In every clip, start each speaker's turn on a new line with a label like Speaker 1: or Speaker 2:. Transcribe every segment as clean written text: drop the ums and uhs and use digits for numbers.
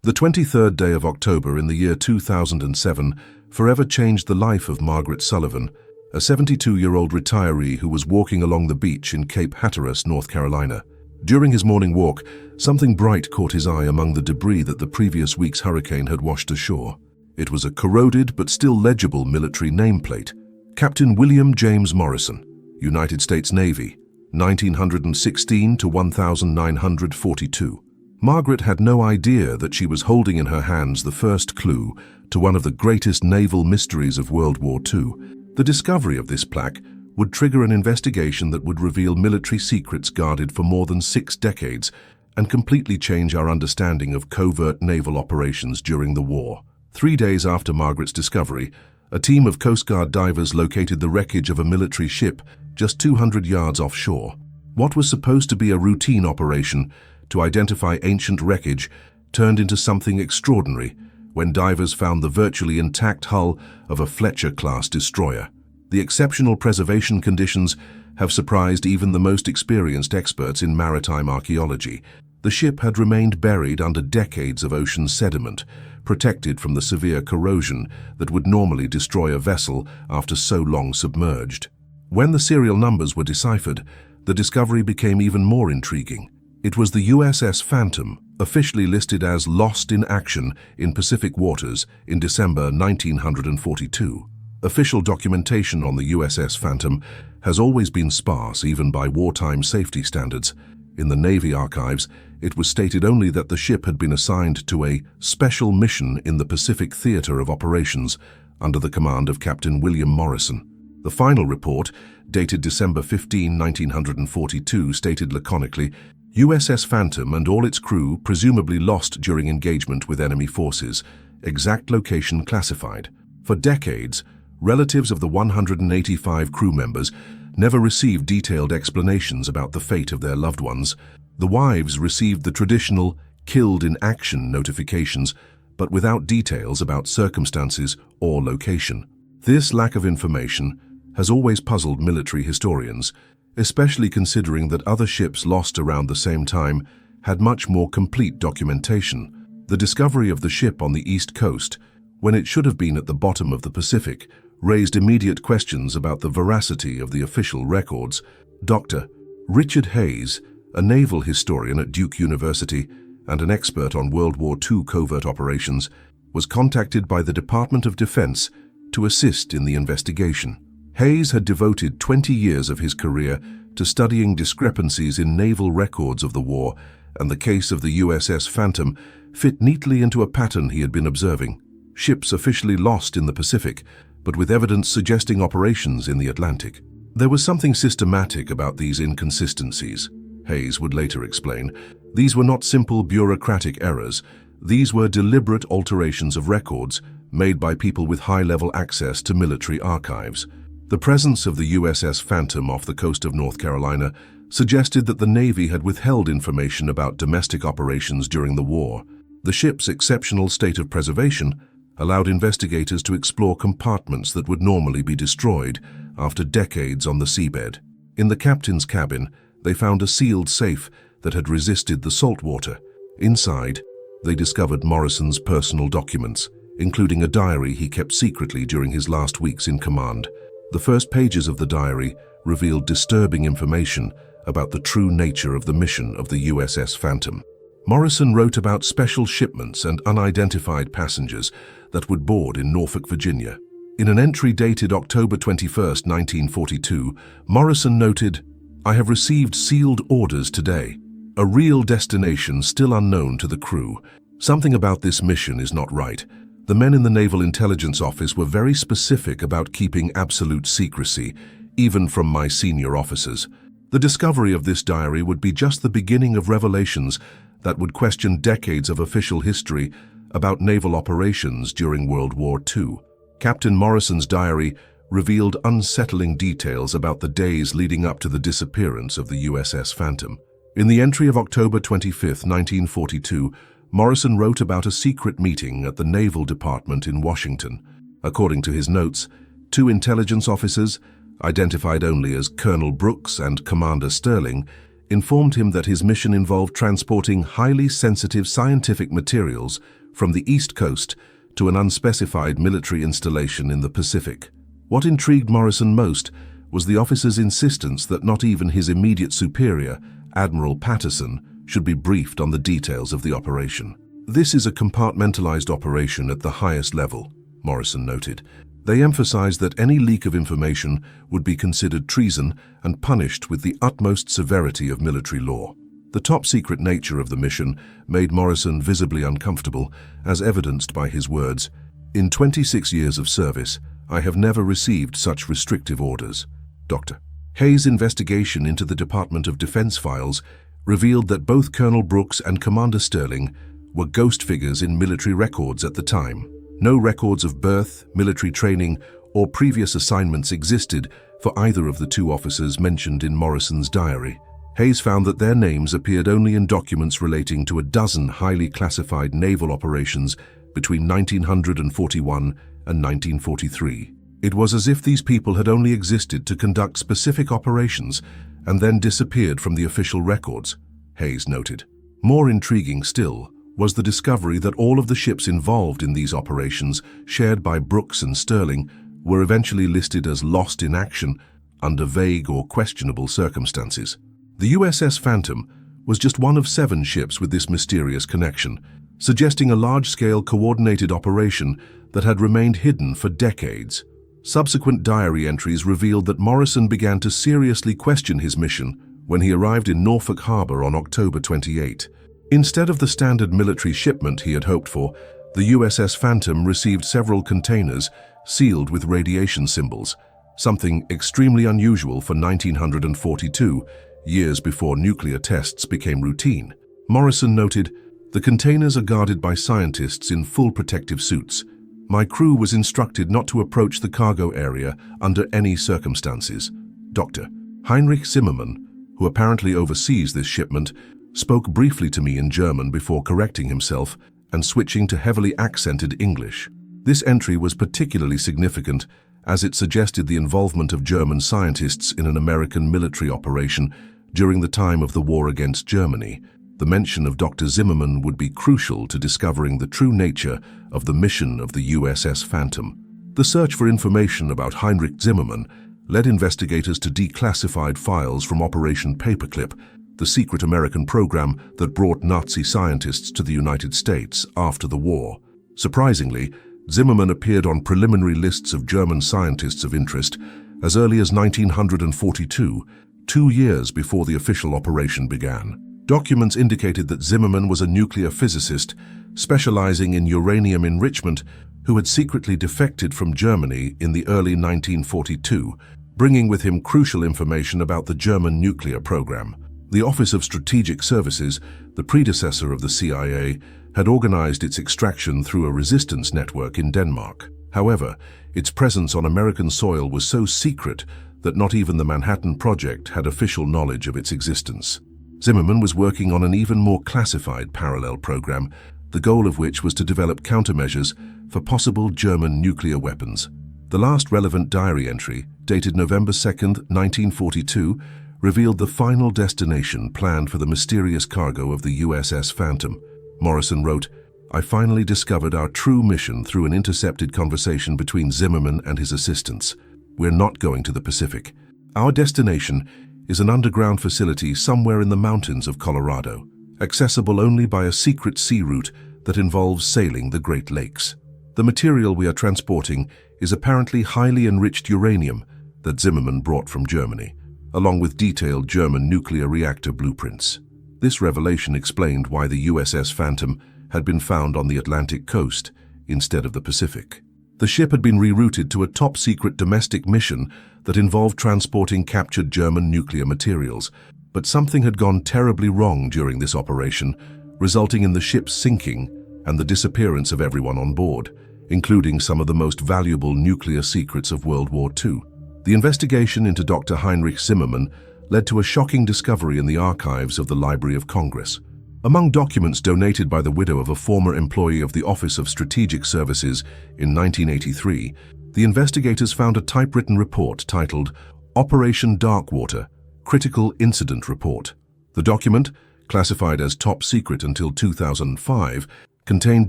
Speaker 1: The 23rd day of October in the year 2007 forever changed the life of Margaret Sullivan, a 72-year-old retiree who was walking along the beach in Cape Hatteras, North Carolina. During his morning walk, something bright caught his eye among the debris that the previous week's hurricane had washed ashore. It was a corroded but still legible military nameplate. Captain William James Morrison, United States Navy, 1916 to 1942. Margaret had no idea that she was holding in her hands the first clue to one of the greatest naval mysteries of World War II. The discovery of this plaque would trigger an investigation that would reveal military secrets guarded for more than 6 decades and completely change our understanding of covert naval operations during the war. 3 days after Margaret's discovery, a team of Coast Guard divers located the wreckage of a military ship just 200 yards offshore. What was supposed to be a routine operation to identify ancient wreckage turned into something extraordinary when divers found the virtually intact hull of a Fletcher-class destroyer. The exceptional preservation conditions have surprised even the most experienced experts in maritime archaeology. The ship had remained buried under decades of ocean sediment, protected from the severe corrosion that would normally destroy a vessel after so long submerged. When the serial numbers were deciphered, the discovery became even more intriguing. It was the USS Phantom, officially listed as lost in action in Pacific waters in December 1942. Official documentation on the USS Phantom has always been sparse, even by wartime safety standards. In the Navy archives, it was stated only that the ship had been assigned to a special mission in the Pacific Theater of Operations under the command of Captain William Morrison. The final report, dated December 15, 1942, stated laconically, USS Phantom and all its crew presumably lost during engagement with enemy forces. Exact location classified. For decades, relatives of the 185 crew members never received detailed explanations about the fate of their loved ones. The wives received the traditional killed in action notifications, but without details about circumstances or location. This lack of information has always puzzled military historians, especially considering that other ships lost around the same time had much more complete documentation. The discovery of the ship on the East Coast, when it should have been at the bottom of the Pacific, raised immediate questions about the veracity of the official records. Dr. Richard Hayes, a naval historian at Duke University and an expert on World War II covert operations, was contacted by the Department of Defense to assist in the investigation. Hayes had devoted 20 years of his career to studying discrepancies in naval records of the war, and the case of the USS Phantom fit neatly into a pattern he had been observing. Ships officially lost in the Pacific, but with evidence suggesting operations in the Atlantic. There was something systematic about these inconsistencies, Hayes would later explain. These were not simple bureaucratic errors. These were deliberate alterations of records made by people with high-level access to military archives. The presence of the USS Phantom off the coast of North Carolina suggested that the Navy had withheld information about domestic operations during the war. The ship's exceptional state of preservation allowed investigators to explore compartments that would normally be destroyed after decades on the seabed. In the captain's cabin, they found a sealed safe that had resisted the salt water. Inside, they discovered Morrison's personal documents, including a diary he kept secretly during his last weeks in command. The first pages of the diary revealed disturbing information about the true nature of the mission of the USS Phantom. Morrison wrote about special shipments and unidentified passengers that would board in Norfolk, Virginia. In an entry dated October 21, 1942, Morrison noted, "I have received sealed orders today. A real destination still unknown to the crew. Something about this mission is not right. The men in the Naval Intelligence Office were very specific about keeping absolute secrecy, even from my senior officers." The discovery of this diary would be just the beginning of revelations that would question decades of official history about naval operations during World War II. Captain Morrison's diary revealed unsettling details about the days leading up to the disappearance of the USS Phantom. In the entry of October 25, 1942, Morrison wrote about a secret meeting at the Naval Department in Washington. According to his notes, 2 intelligence officers, identified only as Colonel Brooks and Commander Sterling, informed him that his mission involved transporting highly sensitive scientific materials from the East Coast to an unspecified military installation in the Pacific. What intrigued Morrison most was the officer's insistence that not even his immediate superior, Admiral Patterson, should be briefed on the details of the operation. "This is a compartmentalized operation at the highest level," Morrison noted. They emphasized that any leak of information would be considered treason and punished with the utmost severity of military law. The top-secret nature of the mission made Morrison visibly uncomfortable, as evidenced by his words, "In 26 years of service, I have never received such restrictive orders." Dr. Hayes' investigation into the Department of Defense files revealed that both Colonel Brooks and Commander Sterling were ghost figures in military records at the time. No records of birth, military training, or previous assignments existed for either of the two officers mentioned in Morrison's diary. Hayes found that their names appeared only in documents relating to a dozen highly classified naval operations between 1941 and 1943. It was as if these people had only existed to conduct specific operations and then disappeared from the official records, Hayes noted. More intriguing still was the discovery that all of the ships involved in these operations, shared by Brooks and Sterling, were eventually listed as lost in action under vague or questionable circumstances. The USS Phantom was just one of 7 ships with this mysterious connection, suggesting a large-scale coordinated operation that had remained hidden for decades. Subsequent diary entries revealed that Morrison began to seriously question his mission when he arrived in Norfolk Harbor on October 28. Instead of the standard military shipment he had hoped for, the USS Phantom received several containers sealed with radiation symbols, something extremely unusual for 1942, years before nuclear tests became routine. Morrison noted, "The containers are guarded by scientists in full protective suits. My crew was instructed not to approach the cargo area under any circumstances." Dr. Heinrich Zimmermann, who apparently oversees this shipment, spoke briefly to me in German before correcting himself and switching to heavily accented English. This entry was particularly significant as it suggested the involvement of German scientists in an American military operation during the time of the war against Germany. The mention of Dr. Zimmermann would be crucial to discovering the true nature of the mission of the USS Phantom. The search for information about Heinrich Zimmermann led investigators to declassified files from Operation Paperclip, the secret American program that brought Nazi scientists to the United States after the war. Surprisingly, Zimmermann appeared on preliminary lists of German scientists of interest as early as 1942, 2 years before the official operation began. Documents indicated that Zimmermann was a nuclear physicist specializing in uranium enrichment who had secretly defected from Germany in the early 1942, bringing with him crucial information about the German nuclear program. The Office of Strategic Services, the predecessor of the CIA, had organized its extraction through a resistance network in Denmark. However, its presence on American soil was so secret that not even the Manhattan Project had official knowledge of its existence. Zimmermann was working on an even more classified parallel program, the goal of which was to develop countermeasures for possible German nuclear weapons. The last relevant diary entry, dated November 2, 1942, revealed the final destination planned for the mysterious cargo of the USS Phantom. Morrison wrote, "I finally discovered our true mission through an intercepted conversation between Zimmermann and his assistants. We're not going to the Pacific. Our destination is an underground facility somewhere in the mountains of Colorado, accessible only by a secret sea route that involves sailing the Great Lakes. The material we are transporting is apparently highly enriched uranium that Zimmermann brought from Germany, along with detailed German nuclear reactor blueprints." This revelation explained why the USS Phantom had been found on the Atlantic coast instead of the Pacific. The ship had been rerouted to a top-secret domestic mission that involved transporting captured German nuclear materials, but something had gone terribly wrong during this operation, resulting in the ship sinking and the disappearance of everyone on board, including some of the most valuable nuclear secrets of World War II. The investigation into Dr. Heinrich Zimmermann led to a shocking discovery in the archives of the Library of Congress. Among documents donated by the widow of a former employee of the Office of Strategic Services in 1983, the investigators found a typewritten report titled Operation Darkwater, Critical Incident Report. The document, classified as top secret until 2005, contained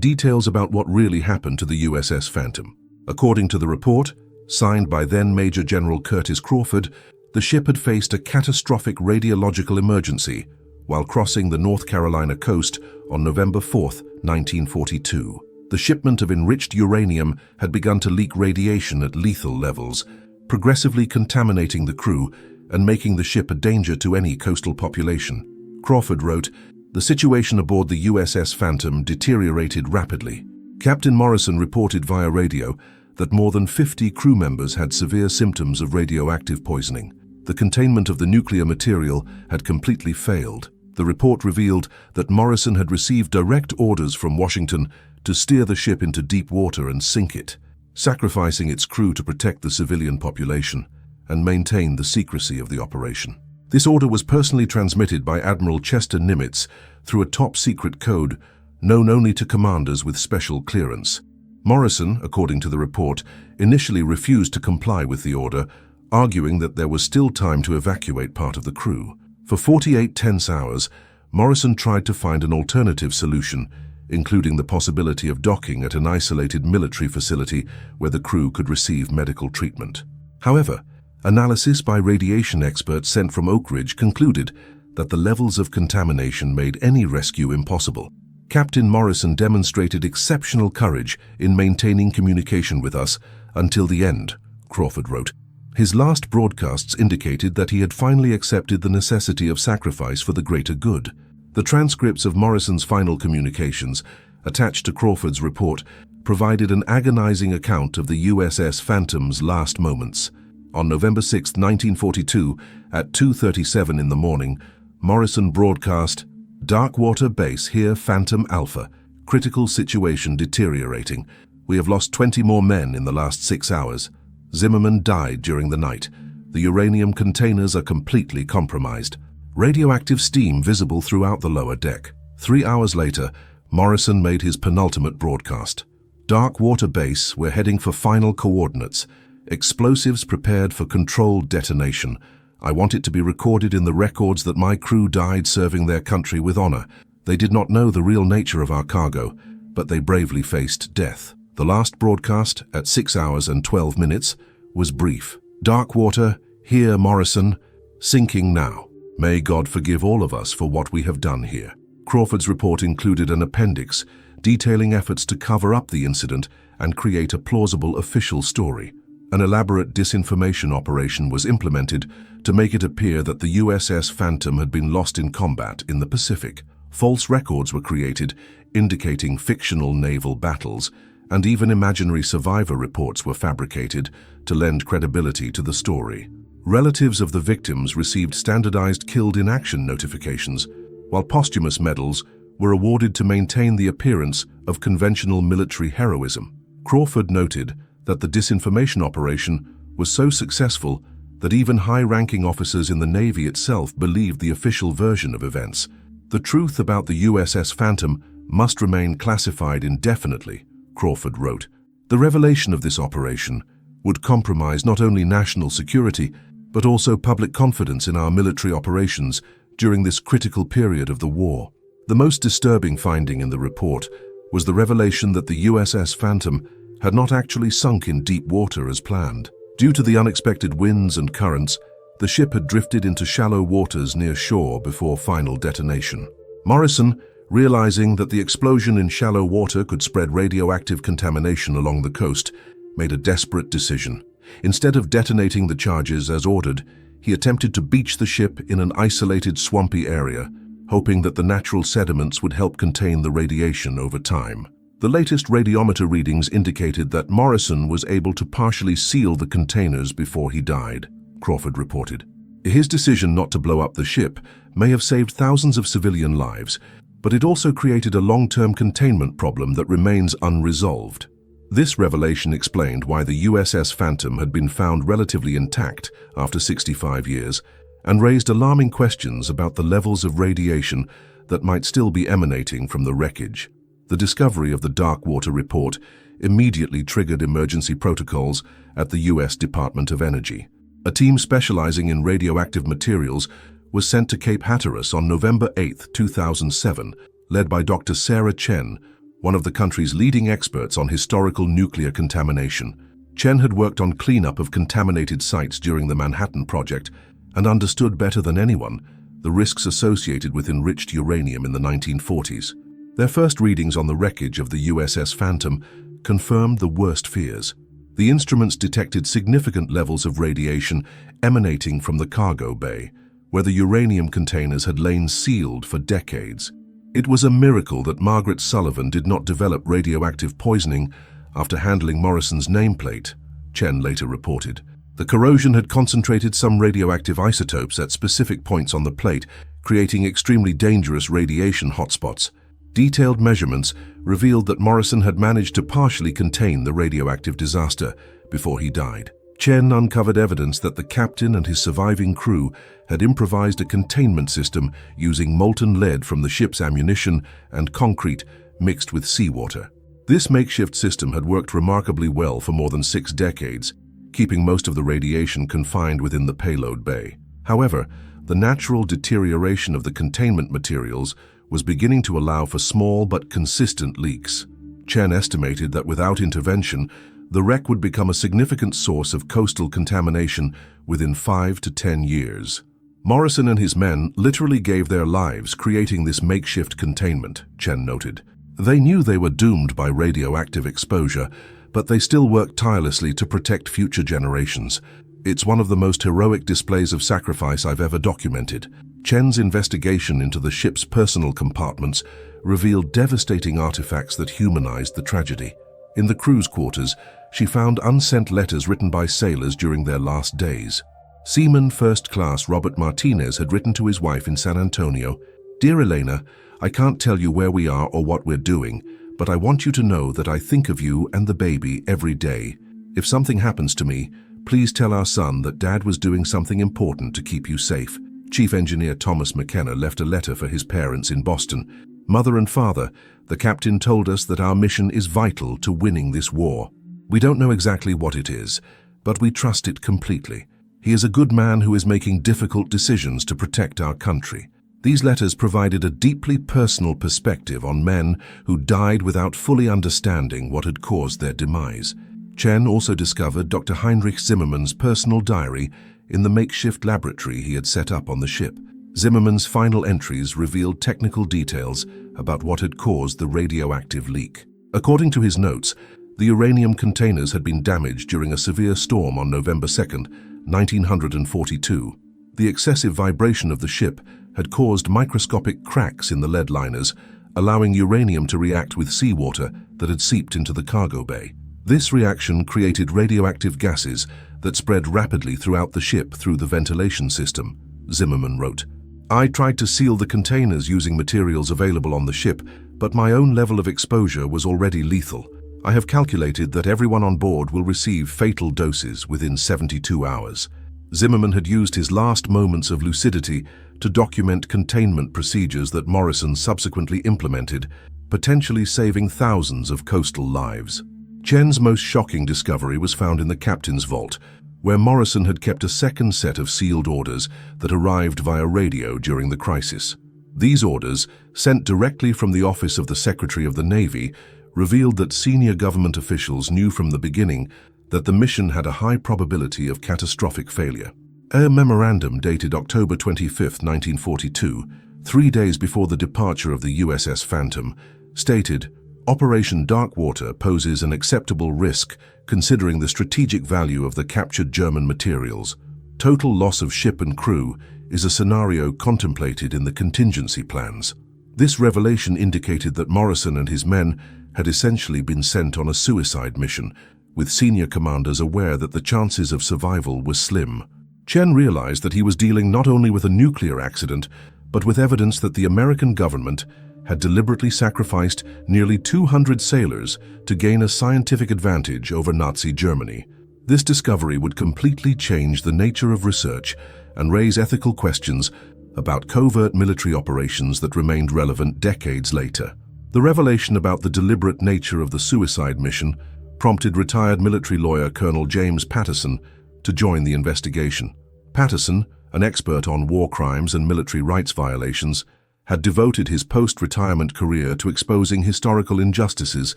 Speaker 1: details about what really happened to the USS Phantom. According to the report, signed by then Major General Curtis Crawford, the ship had faced a catastrophic radiological emergency while crossing the North Carolina coast on November 4, 1942. The shipment of enriched uranium had begun to leak radiation at lethal levels, progressively contaminating the crew and making the ship a danger to any coastal population. Crawford wrote, "The situation aboard the USS Phantom deteriorated rapidly. Captain Morrison reported via radio that more than 50 crew members had severe symptoms of radioactive poisoning. The containment of the nuclear material had completely failed." The report revealed that Morrison had received direct orders from Washington to steer the ship into deep water and sink it, sacrificing its crew to protect the civilian population and maintain the secrecy of the operation. This order was personally transmitted by Admiral Chester Nimitz through a top-secret code known only to commanders with special clearance. Morrison, according to the report, initially refused to comply with the order, arguing that there was still time to evacuate part of the crew. For 48 tense hours, Morrison tried to find an alternative solution, including the possibility of docking at an isolated military facility where the crew could receive medical treatment. However, analysis by radiation experts sent from Oak Ridge concluded that the levels of contamination made any rescue impossible. Captain Morrison demonstrated exceptional courage in maintaining communication with us until the end, Crawford wrote. His last broadcasts indicated that he had finally accepted the necessity of sacrifice for the greater good. The transcripts of Morrison's final communications, attached to Crawford's report, provided an agonizing account of the USS Phantom's last moments. On November 6, 1942, at 2:37 in the morning, Morrison broadcast, "Darkwater Base here, Phantom Alpha. Critical situation deteriorating. We have lost 20 more men in the last 6 hours. Zimmerman died during the night. The uranium containers are completely compromised. Radioactive steam visible throughout the lower deck." 3 hours later, Morrison made his penultimate broadcast. "Darkwater Base, we're heading for final coordinates. Explosives prepared for controlled detonation. I want it to be recorded in the records that my crew died serving their country with honor. They did not know the real nature of our cargo, but they bravely faced death." The last broadcast, at 6 hours and 12 minutes, was brief. "Darkwater, here Morrison, sinking now. May God forgive all of us for what we have done here." Crawford's report included an appendix detailing efforts to cover up the incident and create a plausible official story. An elaborate disinformation operation was implemented to make it appear that the USS Phantom had been lost in combat in the Pacific. False records were created indicating fictional naval battles, and even imaginary survivor reports were fabricated to lend credibility to the story. Relatives of the victims received standardized killed-in-action notifications, while posthumous medals were awarded to maintain the appearance of conventional military heroism. Crawford noted that the disinformation operation was so successful that even high-ranking officers in the Navy itself believed the official version of events. "The truth about the USS Phantom must remain classified indefinitely," Crawford wrote. The revelation of this operation would compromise not only national security, but also public confidence in our military operations during this critical period of the war. The most disturbing finding in the report was the revelation that the USS Phantom had not actually sunk in deep water as planned. Due to the unexpected winds and currents, the ship had drifted into shallow waters near shore before final detonation. Morrison, realizing that the explosion in shallow water could spread radioactive contamination along the coast, made a desperate decision. Instead of detonating the charges as ordered, he attempted to beach the ship in an isolated swampy area, hoping that the natural sediments would help contain the radiation over time. The latest radiometer readings indicated that Morrison was able to partially seal the containers before he died, Crawford reported. His decision not to blow up the ship may have saved thousands of civilian lives, but it also created a long-term containment problem that remains unresolved. This revelation explained why the USS Phantom had been found relatively intact after 65 years and raised alarming questions about the levels of radiation that might still be emanating from the wreckage. The discovery of the Darkwater report immediately triggered emergency protocols at the U.S. Department of Energy. A team specializing in radioactive materials was sent to Cape Hatteras on November 8, 2007, led by Dr. Sarah Chen, one of the country's leading experts on historical nuclear contamination. Chen had worked on cleanup of contaminated sites during the Manhattan Project and understood better than anyone the risks associated with enriched uranium in the 1940s. Their first readings on the wreckage of the USS Phantom confirmed the worst fears. The instruments detected significant levels of radiation emanating from the cargo bay, where the uranium containers had lain sealed for decades. It was a miracle that Margaret Sullivan did not develop radioactive poisoning after handling Morrison's nameplate, Chen later reported. The corrosion had concentrated some radioactive isotopes at specific points on the plate, creating extremely dangerous radiation hotspots. Detailed measurements revealed that Morrison had managed to partially contain the radioactive disaster before he died. Chen uncovered evidence that the captain and his surviving crew had improvised a containment system using molten lead from the ship's ammunition and concrete mixed with seawater. This makeshift system had worked remarkably well for more than 6 decades, keeping most of the radiation confined within the payload bay. However, the natural deterioration of the containment materials was beginning to allow for small but consistent leaks. Chen estimated that without intervention, the wreck would become a significant source of coastal contamination within 5 to 10 years. Morrison and his men literally gave their lives creating this makeshift containment, Chen noted. They knew they were doomed by radioactive exposure, but they still worked tirelessly to protect future generations. It's one of the most heroic displays of sacrifice I've ever documented. Chen's investigation into the ship's personal compartments revealed devastating artifacts that humanized the tragedy. In the crew's quarters, she found unsent letters written by sailors during their last days. Seaman First Class Robert Martinez had written to his wife in San Antonio, "Dear Elena, I can't tell you where we are or what we're doing, but I want you to know that I think of you and the baby every day. If something happens to me, please tell our son that Dad was doing something important to keep you safe." Chief Engineer Thomas McKenna left a letter for his parents in Boston. "Mother and Father, the captain told us that our mission is vital to winning this war. We don't know exactly what it is, but we trust it completely. He is a good man who is making difficult decisions to protect our country." These letters provided a deeply personal perspective on men who died without fully understanding what had caused their demise. Chen also discovered Dr. Heinrich Zimmermann's personal diary in the makeshift laboratory he had set up on the ship. Zimmermann's final entries revealed technical details about what had caused the radioactive leak. According to his notes, the uranium containers had been damaged during a severe storm on November 2, 1942. The excessive vibration of the ship had caused microscopic cracks in the lead liners, allowing uranium to react with seawater that had seeped into the cargo bay. This reaction created radioactive gases that spread rapidly throughout the ship through the ventilation system, Zimmermann wrote. "I tried to seal the containers using materials available on the ship, but my own level of exposure was already lethal. I have calculated that everyone on board will receive fatal doses within 72 hours. Zimmermann had used his last moments of lucidity to document containment procedures that Morrison subsequently implemented, potentially saving thousands of coastal lives. Chen's most shocking discovery was found in the captain's vault, where Morrison had kept a second set of sealed orders that arrived via radio during the crisis. These orders, sent directly from the office of the Secretary of the Navy, revealed that senior government officials knew from the beginning that the mission had a high probability of catastrophic failure. A memorandum dated October 25, 1942, 3 days before the departure of the USS Phantom, stated, "Operation Darkwater poses an acceptable risk considering the strategic value of the captured German materials. Total loss of ship and crew is a scenario contemplated in the contingency plans." This revelation indicated that Morrison and his men had essentially been sent on a suicide mission, with senior commanders aware that the chances of survival were slim. Chen realized that he was dealing not only with a nuclear accident, but with evidence that the American government had deliberately sacrificed nearly 200 sailors to gain a scientific advantage over Nazi Germany. This discovery would completely change the nature of research and raise ethical questions about covert military operations that remained relevant decades later. The revelation about the deliberate nature of the suicide mission prompted retired military lawyer Colonel James Patterson to join the investigation. Patterson, an expert on war crimes and military rights violations, had devoted his post-retirement career to exposing historical injustices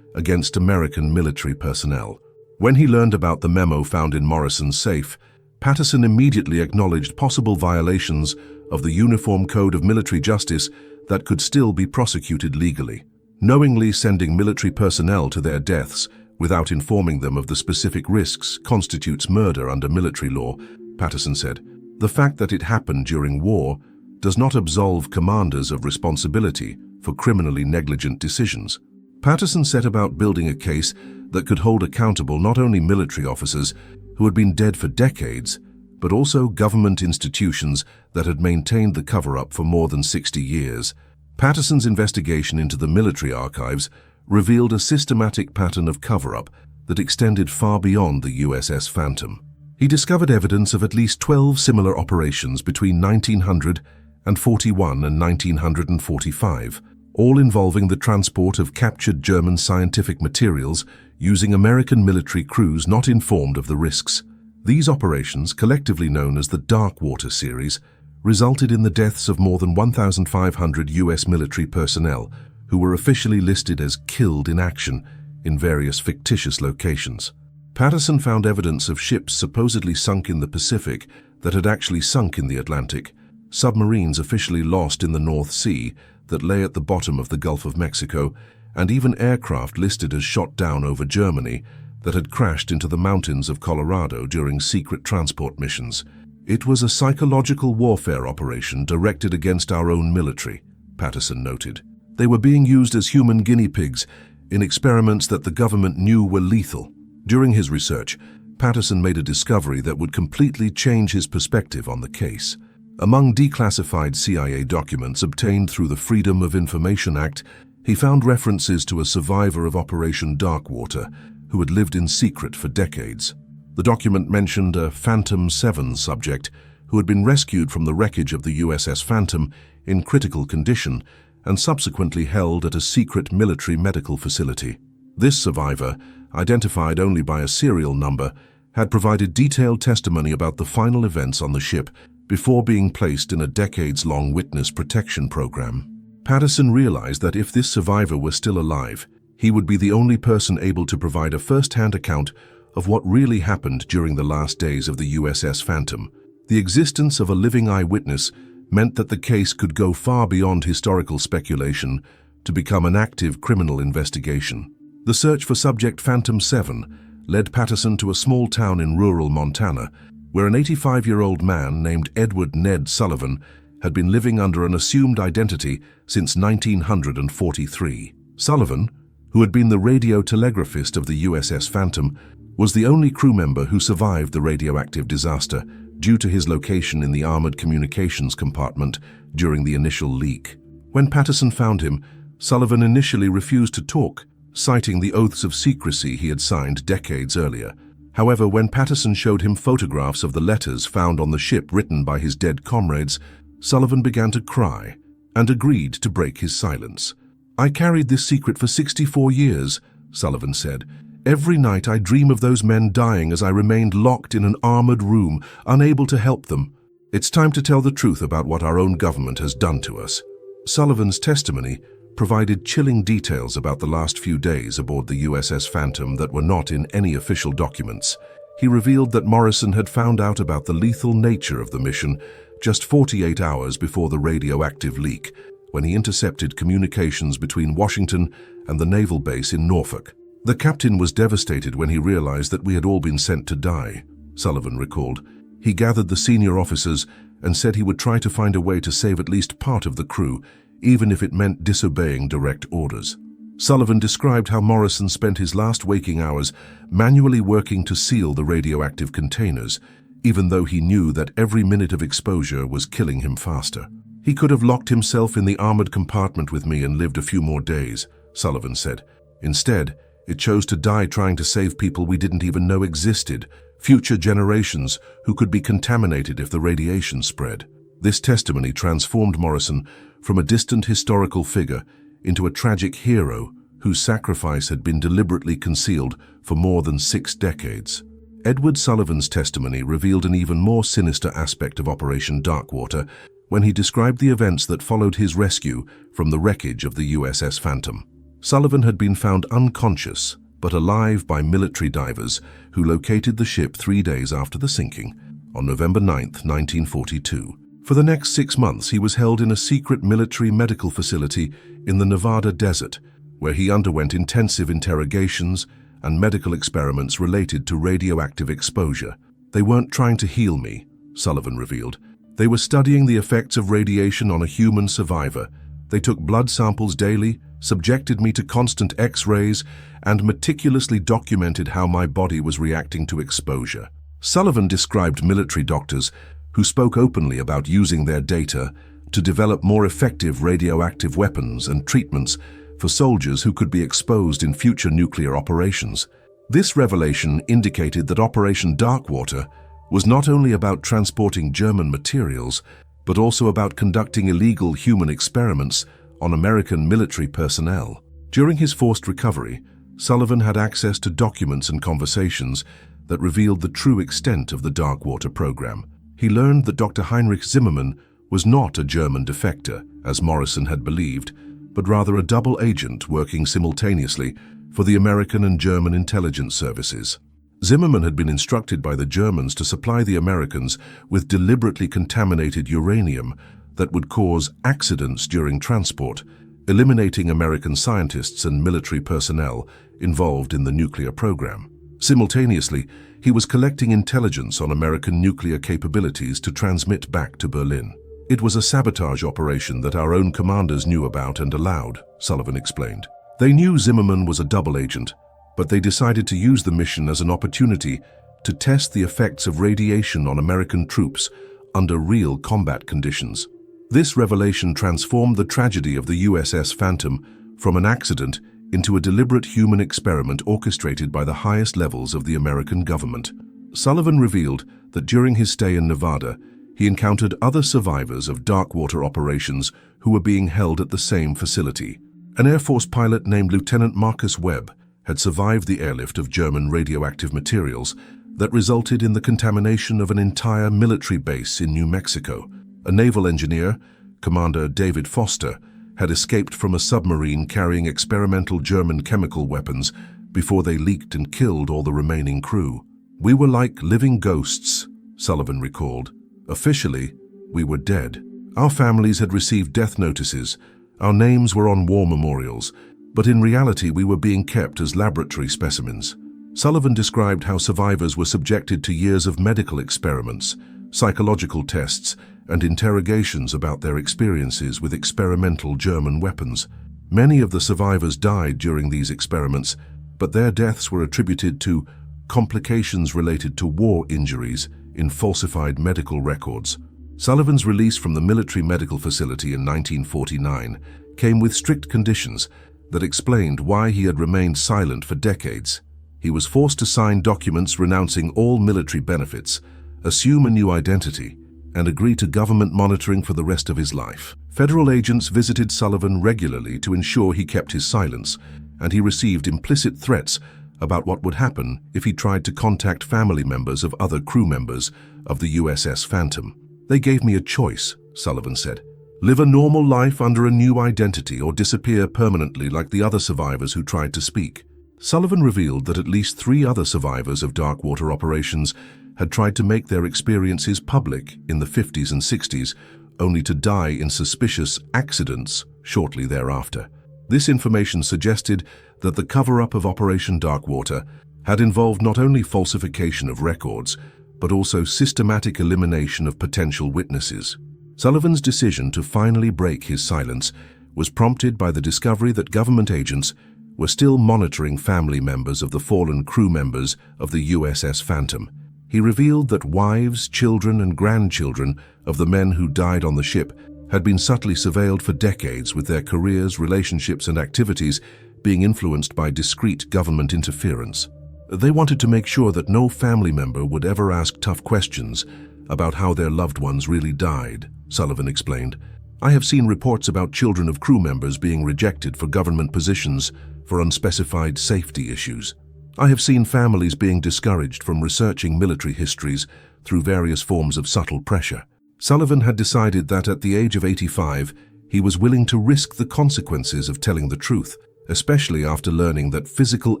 Speaker 1: against American military personnel. When he learned about the memo found in Morrison's safe, Patterson immediately acknowledged possible violations of the Uniform Code of Military Justice that could still be prosecuted legally. Knowingly sending military personnel to their deaths without informing them of the specific risks constitutes murder under military law, Patterson said. The fact that it happened during war does not absolve commanders of responsibility for criminally negligent decisions. Patterson set about building a case that could hold accountable not only military officers who had been dead for decades, but also government institutions that had maintained the cover-up for more than 60 years. Patterson's investigation into the military archives revealed a systematic pattern of cover-up that extended far beyond the USS Phantom. He discovered evidence of at least 12 similar operations between 1941 and 1945, all involving the transport of captured German scientific materials using American military crews not informed of the risks. These operations, collectively known as the Darkwater series, resulted in the deaths of more than 1,500 U.S. military personnel who were officially listed as killed in action in various fictitious locations. Patterson found evidence of ships supposedly sunk in the Pacific that had actually sunk in the Atlantic, submarines officially lost in the North Sea that lay at the bottom of the Gulf of Mexico, and even aircraft listed as shot down over Germany that had crashed into the mountains of Colorado during secret transport missions. It was a psychological warfare operation directed against our own military, Patterson noted. They were being used as human guinea pigs in experiments that the government knew were lethal. During his research, Patterson made a discovery that would completely change his perspective on the case. Among declassified CIA documents obtained through the Freedom of Information Act, he found references to a survivor of Operation Darkwater who had lived in secret for decades. The document mentioned a Phantom 7 subject who had been rescued from the wreckage of the USS Phantom in critical condition and subsequently held at a secret military medical facility. This survivor, identified only by a serial number, had provided detailed testimony about the final events on the ship before being placed in a decades-long witness protection program. Patterson realized that if this survivor were still alive, he would be the only person able to provide a first-hand account of what really happened during the last days of the USS Phantom. The existence of a living eyewitness meant that the case could go far beyond historical speculation to become an active criminal investigation. The search for subject Phantom 7 led Patterson to a small town in rural Montana, where an 85-year-old man named Edward Ned Sullivan had been living under an assumed identity since 1943. Sullivan, who had been the radio telegraphist of the USS Phantom, was the only crew member who survived the radioactive disaster due to his location in the armored communications compartment during the initial leak. When Patterson found him, Sullivan initially refused to talk, citing the oaths of secrecy he had signed decades earlier. However, when Patterson showed him photographs of the letters found on the ship written by his dead comrades, Sullivan began to cry and agreed to break his silence. "I carried this secret for 64 years, Sullivan said. "Every night I dream of those men dying as I remained locked in an armored room, unable to help them. It's time to tell the truth about what our own government has done to us." Sullivan's testimony provided chilling details about the last few days aboard the USS Phantom that were not in any official documents. He revealed that Morrison had found out about the lethal nature of the mission just 48 hours before the radioactive leak, when he intercepted communications between Washington and the naval base in Norfolk. "The captain was devastated when he realized that we had all been sent to die," Sullivan recalled. He gathered the senior officers and said he would try to find a way to save at least part of the crew, even if it meant disobeying direct orders. Sullivan described how Morrison spent his last waking hours manually working to seal the radioactive containers, even though he knew that every minute of exposure was killing him faster. "He could have locked himself in the armored compartment with me and lived a few more days," Sullivan said. "Instead, it chose to die trying to save people we didn't even know existed, future generations who could be contaminated if the radiation spread." This testimony transformed Morrison from a distant historical figure into a tragic hero whose sacrifice had been deliberately concealed for more than 6 decades. Edward Sullivan's testimony revealed an even more sinister aspect of Operation Darkwater when he described the events that followed his rescue from the wreckage of the USS Phantom. Sullivan had been found unconscious but alive by military divers who located the ship 3 days after the sinking, on November 9, 1942. For the next 6 months, he was held in a secret military medical facility in the Nevada desert, where he underwent intensive interrogations and medical experiments related to radioactive exposure. "They weren't trying to heal me," Sullivan revealed. "They were studying the effects of radiation on a human survivor. They took blood samples daily, subjected me to constant X-rays, and meticulously documented how my body was reacting to exposure." Sullivan described military doctors who spoke openly about using their data to develop more effective radioactive weapons and treatments for soldiers who could be exposed in future nuclear operations. This revelation indicated that Operation Darkwater was not only about transporting German materials, but also about conducting illegal human experiments on American military personnel. During his forced recovery, Sullivan had access to documents and conversations that revealed the true extent of the Darkwater program. He learned that Dr. Heinrich Zimmermann was not a German defector, as Morrison had believed, but rather a double agent working simultaneously for the American and German intelligence services. Zimmermann had been instructed by the Germans to supply the Americans with deliberately contaminated uranium that would cause accidents during transport, eliminating American scientists and military personnel involved in the nuclear program. Simultaneously, he was collecting intelligence on American nuclear capabilities to transmit back to Berlin. "It was a sabotage operation that our own commanders knew about and allowed," Sullivan explained. "They knew Zimmermann was a double agent, but they decided to use the mission as an opportunity to test the effects of radiation on American troops under real combat conditions." This revelation transformed the tragedy of the USS Phantom from an accident into a deliberate human experiment orchestrated by the highest levels of the American government. Sullivan revealed that during his stay in Nevada, he encountered other survivors of Darkwater operations who were being held at the same facility. An Air Force pilot named Lieutenant Marcus Webb had survived the airlift of German radioactive materials that resulted in the contamination of an entire military base in New Mexico. A naval engineer, Commander David Foster, had escaped from a submarine carrying experimental German chemical weapons before they leaked and killed all the remaining crew. "We were like living ghosts," Sullivan recalled. "Officially, we were dead. Our families had received death notices, our names were on war memorials, but in reality we were being kept as laboratory specimens." Sullivan described how survivors were subjected to years of medical experiments, psychological tests, and interrogations about their experiences with experimental German weapons. Many of the survivors died during these experiments, but their deaths were attributed to complications related to war injuries in falsified medical records. Sullivan's release from the military medical facility in 1949 came with strict conditions that explained why he had remained silent for decades. He was forced to sign documents renouncing all military benefits, assume a new identity, and agree to government monitoring for the rest of his life. Federal agents visited Sullivan regularly to ensure he kept his silence, and he received implicit threats about what would happen if he tried to contact family members of other crew members of the USS Phantom. "They gave me a choice," Sullivan said. "Live a normal life under a new identity or disappear permanently like the other survivors who tried to speak." Sullivan revealed that at least 3 other survivors of Darkwater operations had tried to make their experiences public in the 50s and 60s, only to die in suspicious accidents shortly thereafter. This information suggested that the cover-up of Operation Darkwater had involved not only falsification of records, but also systematic elimination of potential witnesses. Sullivan's decision to finally break his silence was prompted by the discovery that government agents were still monitoring family members of the fallen crew members of the USS Phantom. He revealed that wives, children, and grandchildren of the men who died on the ship had been subtly surveilled for decades, with their careers, relationships, and activities being influenced by discreet government interference. They wanted to make sure that no family member would ever ask tough questions about how their loved ones really died, Sullivan explained. "I have seen reports about children of crew members being rejected for government positions for unspecified safety issues. I have seen families being discouraged from researching military histories through various forms of subtle pressure. Sullivan had decided that at the age of 85, he was willing to risk the consequences of telling the truth, especially after learning that physical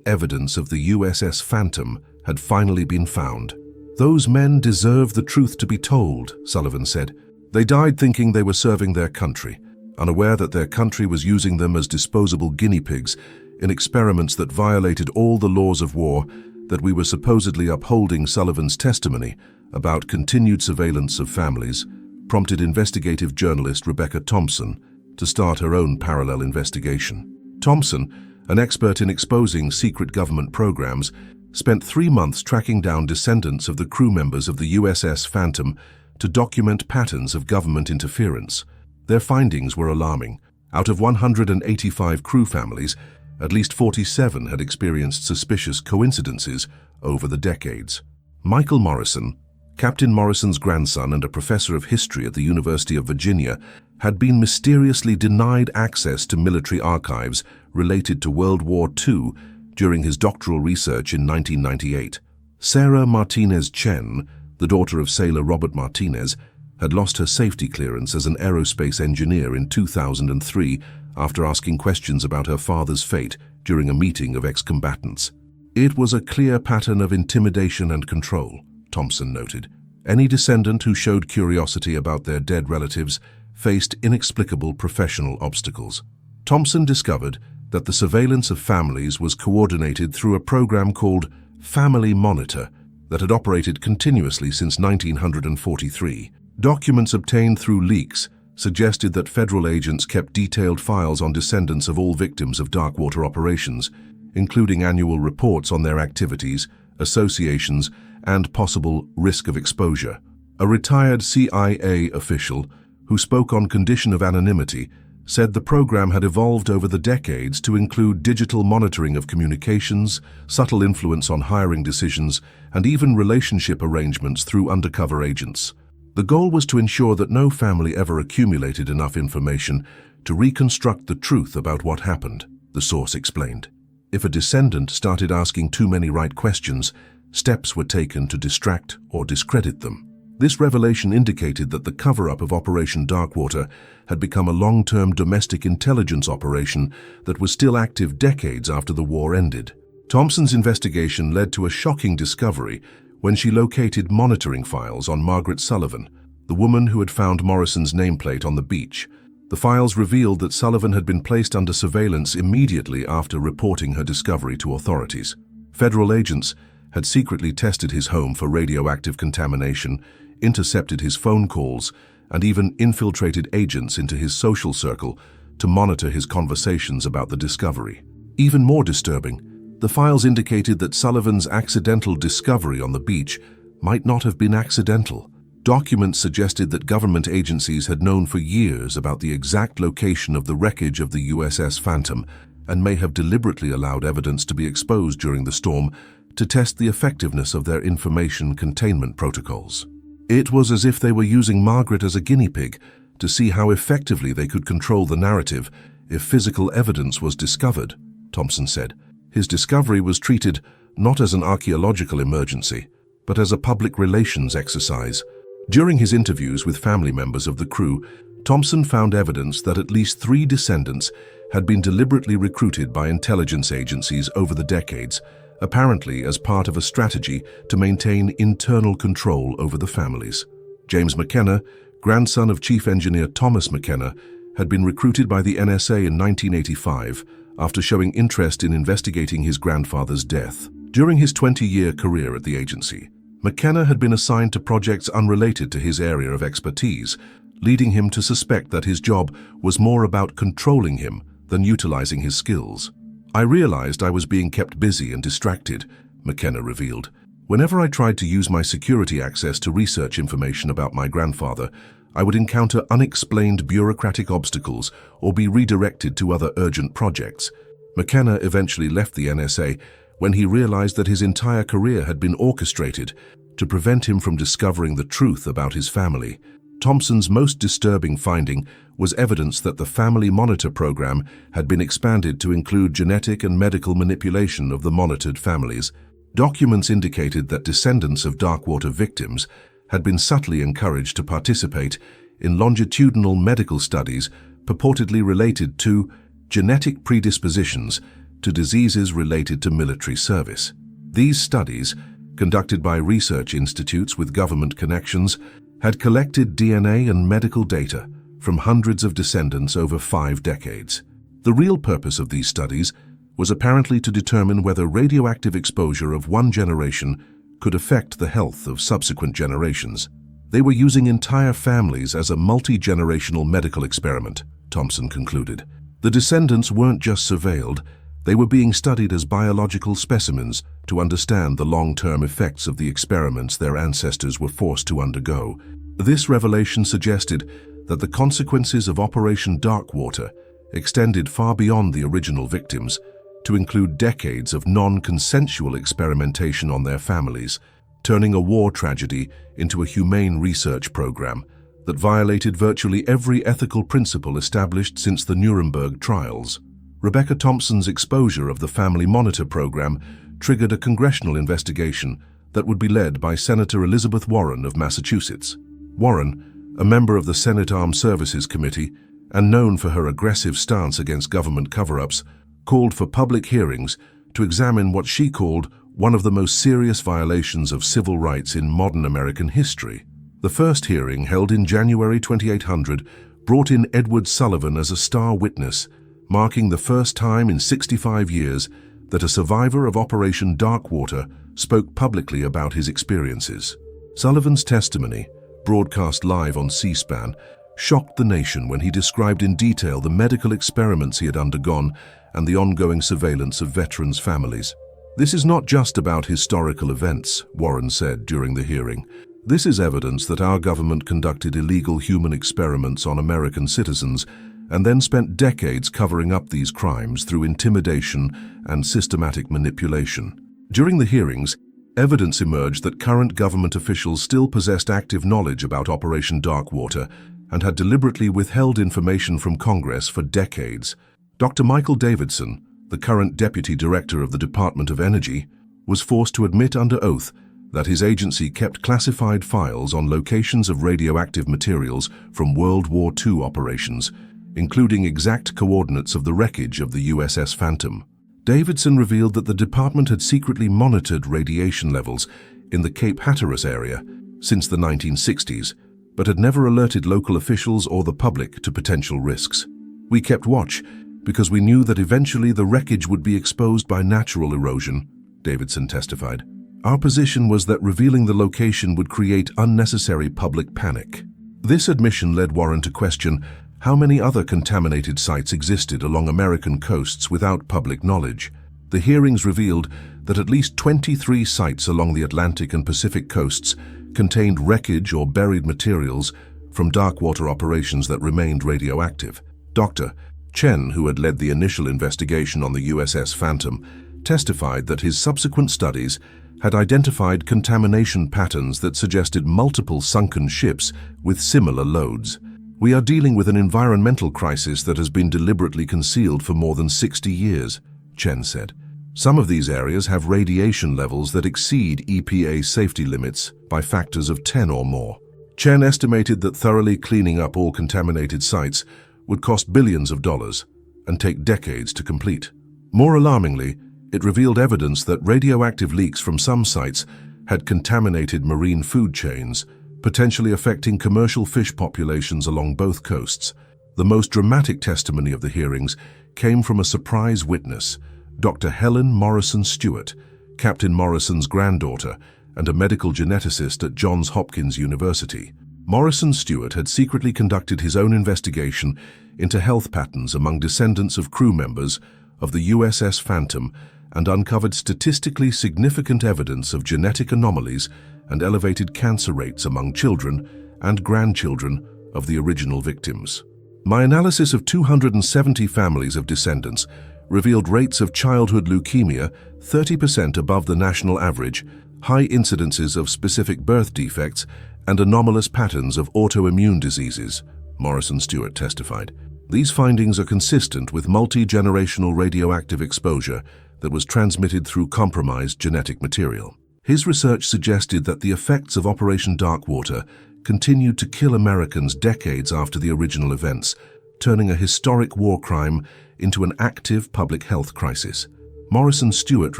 Speaker 1: evidence of the USS Phantom had finally been found. "Those men deserve the truth to be told," Sullivan said. "They died thinking they were serving their country, unaware that their country was using them as disposable guinea pigs in experiments that violated all the laws of war, that we were supposedly upholding." Sullivan's testimony about continued surveillance of families prompted investigative journalist Rebecca Thompson to start her own parallel investigation. Thompson, an expert in exposing secret government programs, spent 3 months tracking down descendants of the crew members of the USS Phantom to document patterns of government interference. Their findings were alarming. Out of 185 crew families, at least 47 had experienced suspicious coincidences over the decades. Michael Morrison, Captain Morrison's grandson and a professor of history at the University of Virginia, had been mysteriously denied access to military archives related to World War II during his doctoral research in 1998. Sarah Martinez Chen, the daughter of sailor Robert Martinez, had lost her safety clearance as an aerospace engineer in 2003 after asking questions about her father's fate during a meeting of ex-combatants. "It was a clear pattern of intimidation and control," Thompson noted. "Any descendant who showed curiosity about their dead relatives faced inexplicable professional obstacles." Thompson discovered that the surveillance of families was coordinated through a program called Family Monitor that had operated continuously since 1943. Documents obtained through leaks suggested that federal agents kept detailed files on descendants of all victims of darkwater operations, including annual reports on their activities, associations, and possible risk of exposure. A retired CIA official who spoke on condition of anonymity said the program had evolved over the decades to include digital monitoring of communications, subtle influence on hiring decisions, and even relationship arrangements through undercover agents. The goal was to ensure that no family ever accumulated enough information to reconstruct the truth about what happened, the source explained. If a descendant started asking too many right questions, steps were taken to distract or discredit them. This revelation indicated that the cover-up of Operation Darkwater had become a long-term domestic intelligence operation that was still active decades after the war ended. Thompson's investigation led to a shocking discovery when she located monitoring files on Margaret Sullivan, the woman who had found Morrison's nameplate on the beach. The files revealed that Sullivan had been placed under surveillance immediately after reporting her discovery to authorities. Federal agents had secretly tested his home for radioactive contamination, intercepted his phone calls, and even infiltrated agents into his social circle to monitor his conversations about the discovery. Even more disturbing, the files indicated that Sullivan's accidental discovery on the beach might not have been accidental. Documents suggested that government agencies had known for years about the exact location of the wreckage of the USS Phantom and may have deliberately allowed evidence to be exposed during the storm to test the effectiveness of their information containment protocols. It was as if they were using Margaret as a guinea pig to see how effectively they could control the narrative if physical evidence was discovered, Thompson said. His discovery was treated not as an archaeological emergency, but as a public relations exercise. During his interviews with family members of the crew, Thompson found evidence that at least 3 descendants had been deliberately recruited by intelligence agencies over the decades, apparently as part of a strategy to maintain internal control over the families. James McKenna, grandson of Chief Engineer Thomas McKenna, had been recruited by the NSA in 1985 after showing interest in investigating his grandfather's death. During his 20-year career at the agency, McKenna had been assigned to projects unrelated to his area of expertise, leading him to suspect that his job was more about controlling him than utilizing his skills. "I realized I was being kept busy and distracted," McKenna revealed. "Whenever I tried to use my security access to research information about my grandfather, I would encounter unexplained bureaucratic obstacles or be redirected to other urgent projects." McKenna eventually left the NSA when he realized that his entire career had been orchestrated to prevent him from discovering the truth about his family. Thompson's most disturbing finding was evidence that the Family Monitor program had been expanded to include genetic and medical manipulation of the monitored families. Documents indicated that descendants of Darkwater victims had been subtly encouraged to participate in longitudinal medical studies purportedly related to genetic predispositions to diseases related to military service. These studies, conducted by research institutes with government connections, had collected DNA and medical data from hundreds of descendants over 5 decades. The real purpose of these studies was apparently to determine whether radioactive exposure of one generation could affect the health of subsequent generations. They were using entire families as a multi-generational medical experiment, Thompson concluded. The descendants weren't just surveilled, they were being studied as biological specimens to understand the long-term effects of the experiments their ancestors were forced to undergo. This revelation suggested that the consequences of Operation Darkwater extended far beyond the original victims, to include decades of non-consensual experimentation on their families, turning a war tragedy into a humane research program that violated virtually every ethical principle established since the Nuremberg trials. Rebecca Thompson's exposure of the Family Monitor program triggered a congressional investigation that would be led by Senator Elizabeth Warren of Massachusetts. Warren, a member of the Senate Armed Services Committee and known for her aggressive stance against government cover-ups, called for public hearings to examine what she called one of the most serious violations of civil rights in modern American history. The first hearing, held in January 2800, brought in Edward Sullivan as a star witness, marking the first time in 65 years that a survivor of Operation Darkwater spoke publicly about his experiences. Sullivan's testimony, broadcast live on C-SPAN, shocked the nation when he described in detail the medical experiments he had undergone and the ongoing surveillance of veterans' families. "This is not just about historical events," Warren said during the hearing. "This is evidence that our government conducted illegal human experiments on American citizens and then spent decades covering up these crimes through intimidation and systematic manipulation." During the hearings, evidence emerged that current government officials still possessed active knowledge about Operation Darkwater and had deliberately withheld information from Congress for decades. Dr. Michael Davidson, the current Deputy Director of the Department of Energy, was forced to admit under oath that his agency kept classified files on locations of radioactive materials from World War II operations, including exact coordinates of the wreckage of the USS Phantom. Davidson revealed that the department had secretly monitored radiation levels in the Cape Hatteras area since the 1960s, but had never alerted local officials or the public to potential risks. "We kept watch because we knew that eventually the wreckage would be exposed by natural erosion," Davidson testified. "Our position was that revealing the location would create unnecessary public panic." This admission led Warren to question how many other contaminated sites existed along American coasts without public knowledge. The hearings revealed that at least 23 sites along the Atlantic and Pacific coasts contained wreckage or buried materials from darkwater operations that remained radioactive. Dr. Chen, who had led the initial investigation on the USS Phantom, testified that his subsequent studies had identified contamination patterns that suggested multiple sunken ships with similar loads. "We are dealing with an environmental crisis that has been deliberately concealed for more than 60 years, Chen said. "Some of these areas have radiation levels that exceed EPA safety limits by factors of 10 or more. Chen estimated that thoroughly cleaning up all contaminated sites would cost billions of dollars and take decades to complete. More alarmingly, it revealed evidence that radioactive leaks from some sites had contaminated marine food chains, potentially affecting commercial fish populations along both coasts. The most dramatic testimony of the hearings came from a surprise witness, Dr. Helen Morrison Stewart, Captain Morrison's granddaughter and a medical geneticist at Johns Hopkins University. Morrison Stewart had secretly conducted his own investigation into health patterns among descendants of crew members of the USS Phantom and uncovered statistically significant evidence of genetic anomalies and elevated cancer rates among children and grandchildren of the original victims. "My analysis of 270 families of descendants revealed rates of childhood leukemia 30% above the national average, high incidences of specific birth defects, and anomalous patterns of autoimmune diseases, Morrison Stewart testified. These findings are consistent with multi-generational radioactive exposure that was transmitted through compromised genetic material. His research suggested that the effects of Operation Darkwater continued to kill Americans decades after the original events, turning a historic war crime into an active public health crisis. Morrison Stewart